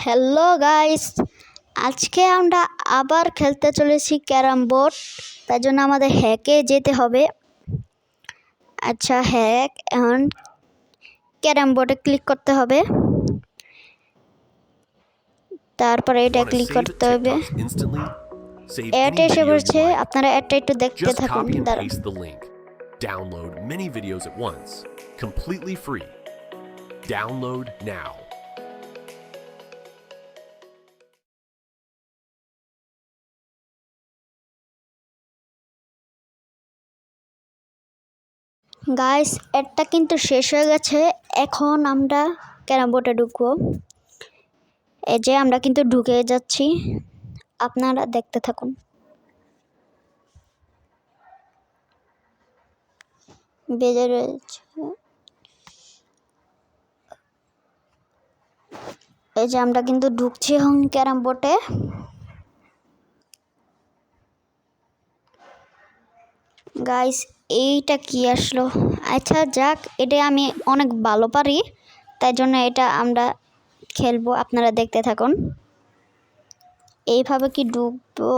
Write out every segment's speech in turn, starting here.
Hello guys, আজকে আমরা আবার খেলতে চলেছি ক্যারাম বোর্ড। তার জন্য আমাদের হ্যাকে যেতে হবে। আচ্ছা, হ্যাক এখন ক্যারাম বোর্ডে ক্লিক করতে হবে, তারপরে এটা ক্লিক করতে হবে। অ্যাড এসে পড়ছে, আপনারা অ্যাডটা একটু দেখতে থাকুন। Download many videos at once, completely free. Download now. Guys, অ্যাডটা কিন্তু শেষ হয়ে গেছে। এখন আমরা ক্যারাম বোর্ডে ঢুকবো। এই যে আমরা কিন্তু ঢুকে যাচ্ছি, আপনারা দেখতে থাকুন। বেজে রয়েছে, এই যে আমরা কিন্তু ঢুকছি এখন ক্যারাম বোর্ডে। গাইস, এইটা কি আসলো? আচ্ছা যাক, এটা আমি অনেক ভালো পারি, তাই জন্য এটা আমরা খেলবো। আপনারা দেখতে থাকুন। এইভাবে কি ঢুকবো?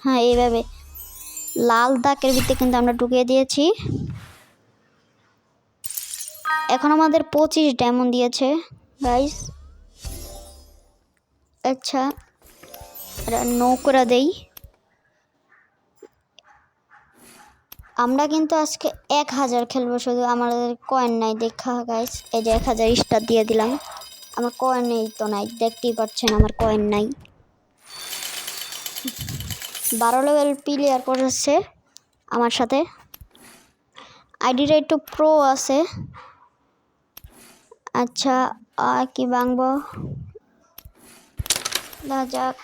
হ্যাঁ, এইভাবে লাল দাগের ভিতরে কিন্তু আমরা ঢুকিয়ে দিয়েছি। এখন আমাদের 25 ডায়মন্ড দিয়েছে গাইস। আচ্ছা, নো করে দেই। আমরা কিন্তু আজকে 1000 খেলবো, শুধু আমাদের কয়েন নাই দেখা গাইস। এই যে 1000 স্টার দিয়ে দিলাম। আমার কয়েন নেই তো নাই, দেখতেই পাচ্ছেন আমার কয়েন নাই। 12 লেভেল প্লেয়ার করেছে আমার সাথে। আইডিটা একটু প্রো আছে। আচ্ছা, কি ভাঙবো দেখা যাক।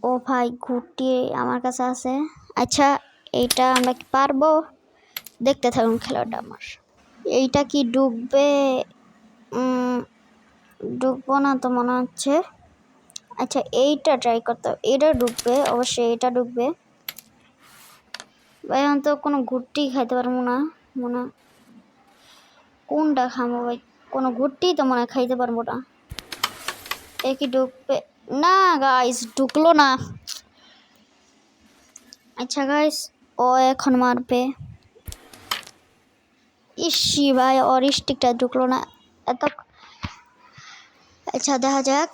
ও ভাই, ঘুরটি আমার কাছে আছে। আচ্ছা, এইটা আমরা কি পারবো? দেখতে থাকুন খেলাটা আমার। এইটা কি ডুববে? ডুববো না তো মনে হচ্ছে। আচ্ছা, এইটা ট্রাই করতে হবে। এটা ডুববে অবশ্যই, এটা ডুববে। ভাই আমি তো কোনো ঘুরটি খাইতে পারবো না মনে। কোনটা খাবো ভাই? কোনো ঘুরটি তো মনে খাইতে পারবো না। এ কি ডুববে? না গাইস, ঢুকলো না। আচ্ছা গাইস, ও এখন মারবে। ইসি ভাই, ওর স্টিকটা ঢুকলো না এত। আচ্ছা দেখা যাক।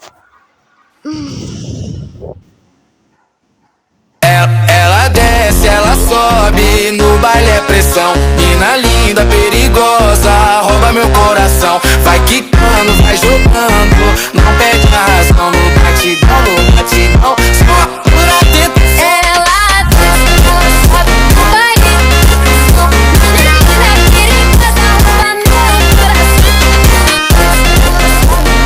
Ela desce, ela sobe, no baile é pressão. Mina linda, perigosa, rouba meu coração. Vai quicando, vai jogando, não perde a razão. No batidão, só pura tentação. Ela desce, ela sobe, no baile é pressão. Mina linda, perigosa, rouba meu coração.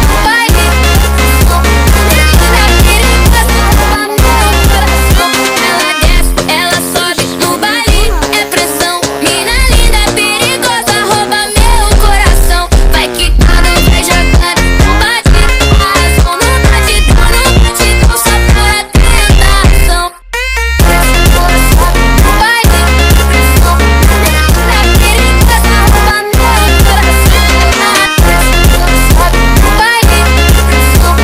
No baile é pressão. Mina linda, perigosa, rouba meu coração. Ela desce, ela sobe, no baile é pressão. Mina linda, perigosa, rouba meu coração. Vai quicando, vai jogando, não bate a razão. No batidão, só pura tentação. Ela sobe, no baile é pressão. Mina linda, perigosa, rouba meu coração. Ela desce, ela sobe, no baile é pressão.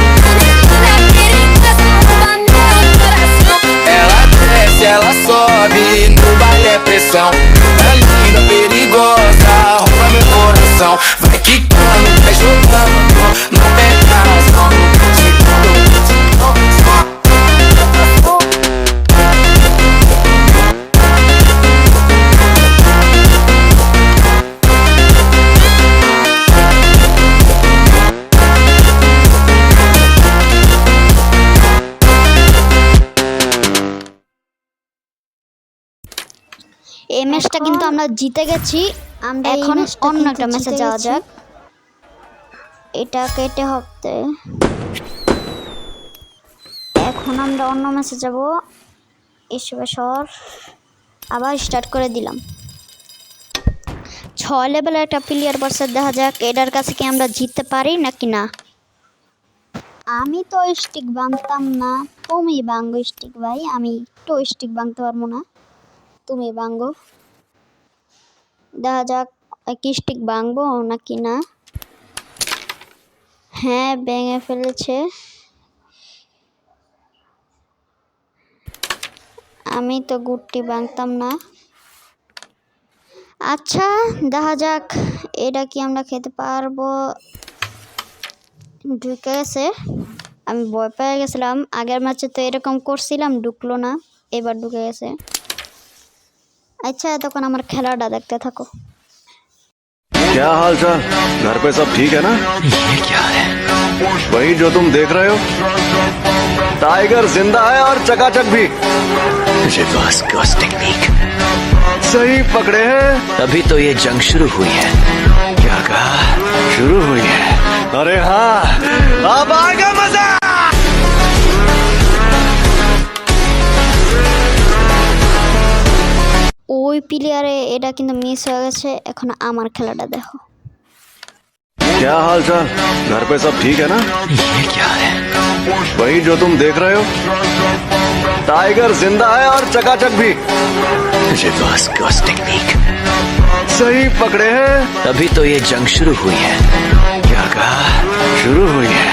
Mina linda, perigosa, rouba meu coração. Ela desce, ela sobe, no baile é pressão. Mina linda, perigosa, rouba meu coração. Vai quicando, vai jogando, não perde a razão. No batidão, só tentação. এই ম্যাচটা কিন্তু আমরা জিতে গেছি। আমরা এখন অন্য একটা ম্যাচে যাওয়া যাক। এটা কেটে হবে। এখন আমরা অন্য ম্যাচে যাব। ঈশ্বর, আবার স্টার্ট করে দিলাম। 6 লেভেলের একটা প্লেয়ার পারছে, দেখা যাক এটার কাছে কি আমরা জিততে পারি নাকি না। আমি তো স্টিক ভাঙতাম না, তুমি ভাঙো স্টিক ভাই। আমি তো স্টিক ভাঙতে পারবো না, তুমি ভাঙো। দেখা যাক কি স্টিক ভাঙবো নাকি না। হ্যাঁ ভেঙে ফেলেছে। আমি তো গুটি ভাঙতাম না। আচ্ছা দেখা যাক এটা কি আমরা খেতে পারবো। ঢুকে গেছে। আমি ভয় পেয়ে গেছিলাম, আগের ম্যাচে তো এরকম করছিলাম, ঢুকলো না, এবার ঢুকে গেছে। আচ্ছা তখন আমার খেলাটা দেখতে থাকো। क्या हाल चाल? घर पे सब ठीक है ना? ये क्या है? वही जो तुम देख रहे हो, टाइगर जिंदा है और चकाचक भी। Reverse cross technique. सही पकड़े हैं। अभी तो ये जंग शुरू हुई है। क्या कहा? शुरू हुई है। अरे हाँ, अब आएगा मजा। ওই প্লেয়ারে এটা কিন্তু মিস হয়ে গেছে। এখন আমার খেলাটা দেখো। क्या हाल चाल? घर पे सब ठीक है ना? ये क्या है? वही जो तुम देख रहे हो, टाइगर जिंदा है और चकाचक भी। Reverse cross technique. सही पकड़े हैं। अभी तो ये जंग शुरू हुई है। क्या कहा? शुरू हुई है।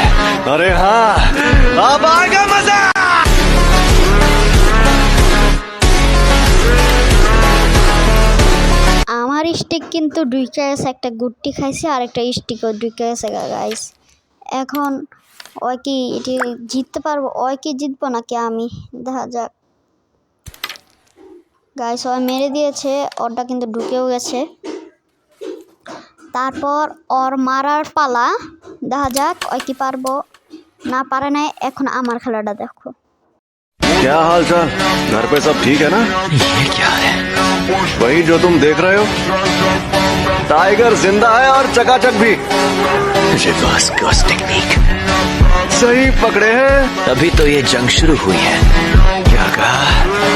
अरे हाँ, अब आएगा मजा। আমার স্টিক কিন্তু ঢুকে গেছে, একটা গুটি খাইছে আর একটা স্টিকও ঢুকে গেছে গাইস। এখন ওই কি এটি জিততে পারবো? ওই কি জিতবো নাকি আমি? দেখা যাক গাইস। ওই মেরে দিয়েছে, ওরটা কিন্তু ঢুকেও গেছে। তারপর ওর মারার পালা, দেখা যাক ওই কি পারবো না পারে নাই। এখন আমার খেলাটা দেখো। क्या हाल चाल? घर पे सब ठीक है ना? ये क्या है? वही जो तुम देख रहे हो, टाइगर जिंदा है और चकाचक भी। Reverse cross technique. सही पकड़े हैं। अभी तो ये जंग शुरू हुई है। क्या कहा?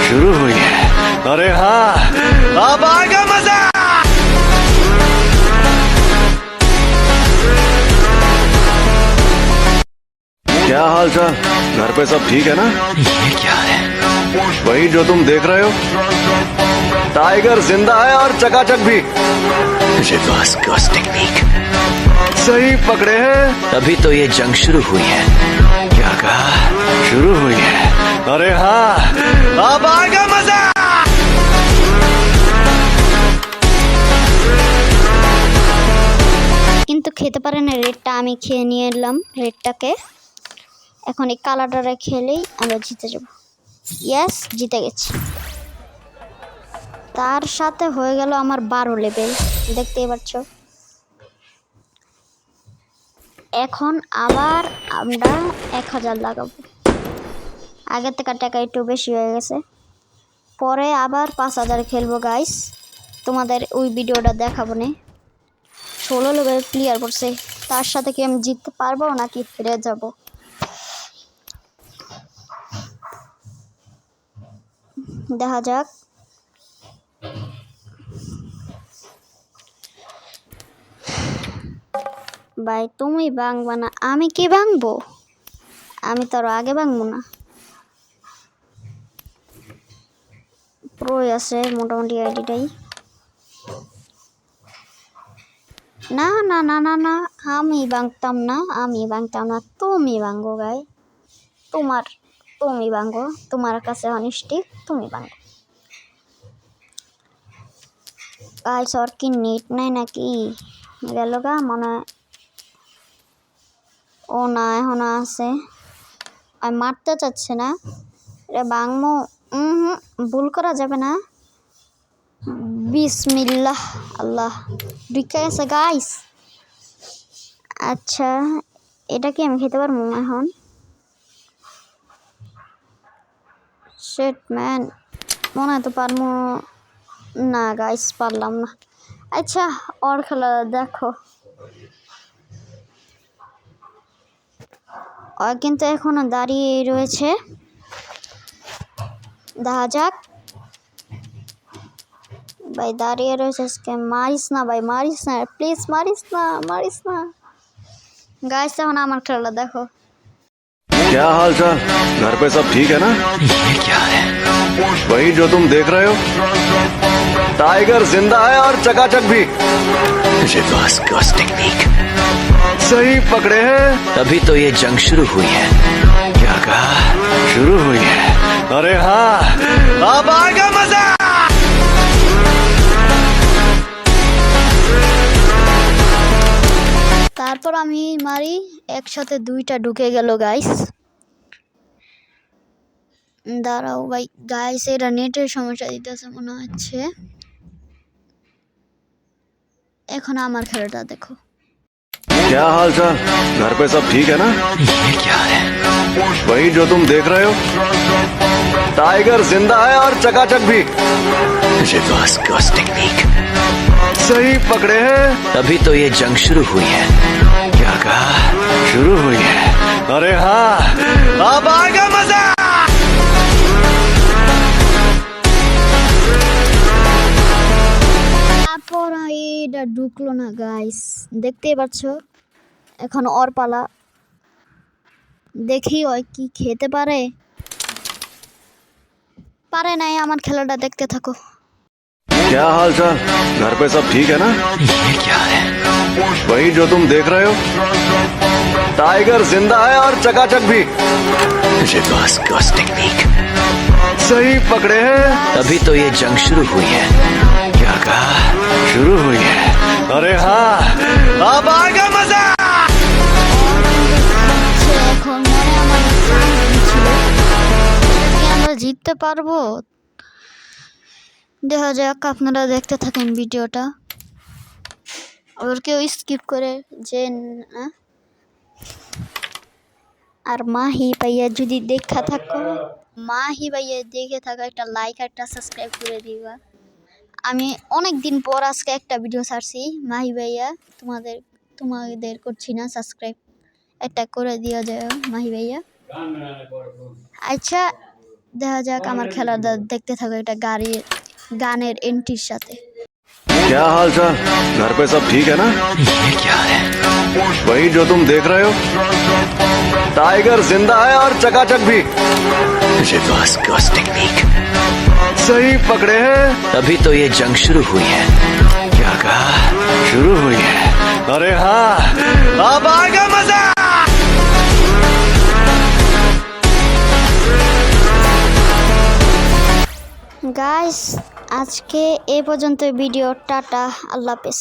शुरू हुई है। अरे हाँ, अब आएगा मजा। क्या हाल चाल? घर पे सब ठीक है ना? ये क्या है? वही जो तुम देख रहे हो, टाइगर जिंदा है और चकाचक भी। Reverse cross technique. सही पकड़े हैं। अभी तो ये जंग शुरू हुई है। क्या कहा? शुरू हुई है। अरे हाँ, अब आएगा मजा। কিন্তু খেতে পারে না, রেডটা আমি খেয়ে নিয়ে এলাম রেডটাকে। এখন এই কালারটা খেলেই আমরা জিতে যাব। ইয়েস, জিতে গেছি। তার সাথে হয়ে গেল আমার 12 লেভেল, দেখতেই পাচ্ছ। এখন আবার আমরা 1000 লাগাবো। আগের থেকে টাকা একটু বেশি হয়ে গেছে। পরে আবার 5000 খেলবো গাইস, তোমাদের ওই ভিডিওটা দেখাবো না। 16 লেভেল ক্লিয়ার করছে। তার সাথে কি আমি জিততে পারবো নাকি হেরে যাব? দেখা যাক। ভাই তুমি ভাঙবা না, আমি কি ভাঙবো? আমি তো আরো আগে ভাঙবো না। প্রোই আছে মোটামুটি আইডিটাই। না না না না না, আমি ভাঙতাম না, আমি ভাঙতাম না, তুমি ভাঙো গাই। তুমি ভাঙো, তোমার কাছে অনিষ্টি, তুমি ভাঙো গাইস। ওর কি নেট নাই নাকি? গেল গা মনে হয়। ও না, এখনো আছে। আমি মারতে চাচ্ছে না রে, ভাঙমো। ভুল করা যাবে না। বিসমিল্লাহ, আল্লাহ, ঢুকে গেছে গাইস। আচ্ছা এটা কি আমি খেতে পারবো এখন? শিট ম্যান, মনে হয় তো পারবো না গাইস, পারলাম না। আচ্ছা ওর খেলা দেখো। ও কিন্তু এখনো দাঁড়িয়ে রয়েছে, দেখা যাক। ভাই দাঁড়িয়ে রয়েছে, মারিস না ভাই, মারিস না প্লিজ, মারিস না, মারিস না গাইস। এখন আমার খেলা দেখো। क्या हाल चाल? घर पे सब ठीक है ना? ये क्या है? वही जो तुम देख रहे हो, टाइगर जिंदा है और चकाचक भी। Reverse cross technique. सही पकड़े हैं। तभी तो ये जंग शुरू हुई है। क्या कहा? शुरू हुई है। अरे हाँ, अब आएगा मजा। তারপর আমি মারি একসাথে দুইটা ঢুকে গেল গাইস। দাঁড়াও ভাই গাইস, এটা নেটের সমস্যা দিতেছে মনে হচ্ছে। এখন আমার খেলাটা দেখো। क्या हाल चाल? घर पे सब ठीक है ना? ये क्या है? वही जो तुम देख रहे हो। टाइगर जिंदा है और चकाचक भी। Reverse cross technique. सही पकड़े हैं। तभी तो ये जंग शुरू हुई है। क्या कहा? शुरू हुई है। अरे हाँ, अब आएगा मजा। তারপর এটা ঢুকলো না গাইস, দেখতেই পাচ্ছ। এখন ওর পালা, দেখি ওই কি খেতে পারে। পারে নাই, আমার খেলাটা দেখতে থাকো। क्या हाल चाल? घर पे सब ठीक है ना? ये क्या है? वही जो तुम देख रहे हो। टाइगर जिंदा है और चकाचक भी। Reverse cross technique. सही पकड़े हैं। तभी तो ये जंग शुरू हुई है। क्या कहा? शुरू हुई है। अरे हाँ, अब आएगा मजा। এখন মনে আমার প্রাণ ছিল, কি আমরা জিততে পারবো? দেখা যাক, আপনারা দেখতে থাকেন ভিডিওটা। আবার কেউ স্কিপ করে যে না। আর মাহি ভাইয়া যদি দেখা থাকো, মাহি ভাইয়া দেখে থাকো, একটা লাইক একটা সাবস্ক্রাইব করে দিবা। আমি অনেক দিন পর আজকে একটা ভিডিও ছাড়ছি। মাহি ভাইয়া তোমাদের করছি না সাবস্ক্রাইব, একটা করে দিয়া যায় মাহি ভাইয়া। আচ্ছা দেখা যাক, আমার খেলাটা দেখতে থাকো এটা গানের এন্ট্রির সাথে। क्या हाल चाल? घर पे सब ठीक है ना? ये क्या है? वही जो तुम देख रहे हो। टाइगर जिंदा है और चकाचक भी। Reverse cross technique. सही पकड़े हैं। तभी तो ये जंग शुरू हुई है। क्या कहा? शुरू हुई है। अरे हाँ, अब आएगा मजा। গাইস আজকে এ পর্যন্ত ভিডিও। টাটা, আল্লাহ হাফেজ।